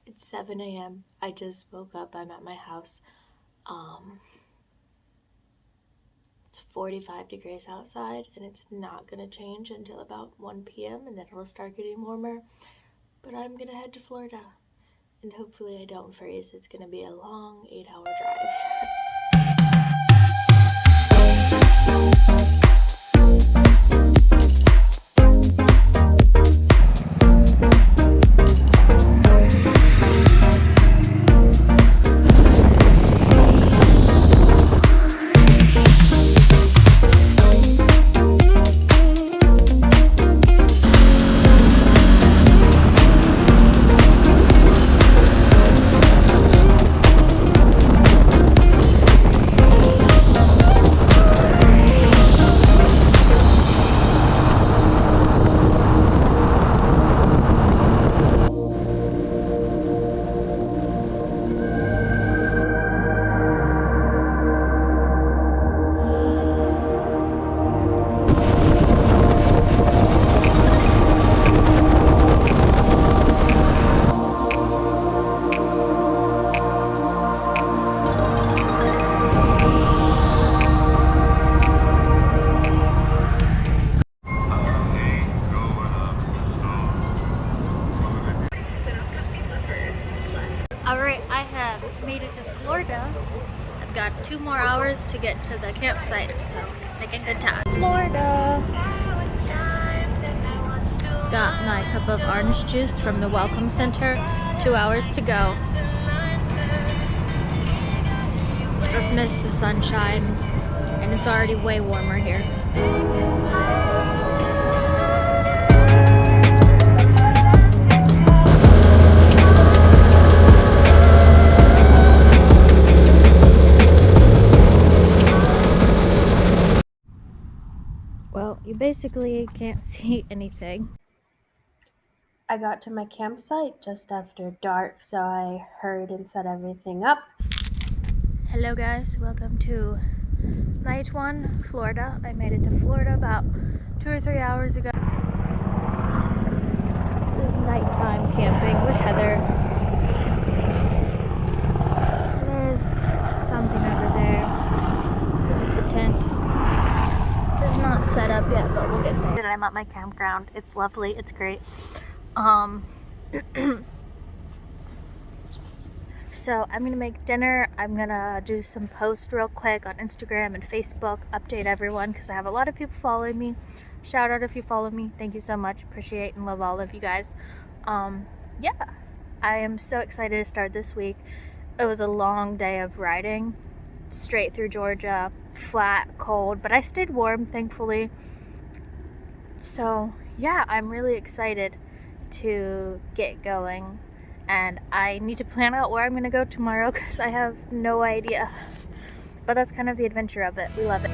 It's 7 a.m. I just woke up. I'm at my house. It's 45 degrees outside, and it's not gonna change until about 1 p.m. and then it'll start getting warmer. But I'm gonna head to Florida, and hopefully I don't freeze. It's gonna be a long 8-hour drive. Alright, I have made it to Florida. I've got 2 more hours to get to the campsite, so making good time. Florida! Got my cup of orange juice from the Welcome Center. 2 hours to go. I've missed the sunshine, and it's already way warmer here. Well, you basically can't see anything. I got to my campsite just after dark, so I hurried and set everything up. Hello guys, welcome to night 1, Florida. I made it to Florida about 2 or 3 hours ago. This is nighttime camping with Heather. So there's something over there. This is the tent. It's not set up yet, but we'll get there. I'm at my campground. It's lovely. It's great. So I'm gonna make dinner. I'm gonna do some posts real quick on Instagram and Facebook, update everyone because I have a lot of people following me. Shout out if you follow me. Thank you so much. Appreciate and love all of you guys. Yeah, I am so excited to start this week. It was a long day of riding straight through Georgia, flat, cold, but I stayed warm, thankfully. So yeah, I'm really excited to get going, and I need to plan out where I'm gonna go tomorrow because I have no idea. But that's kind of the adventure of it. We love it.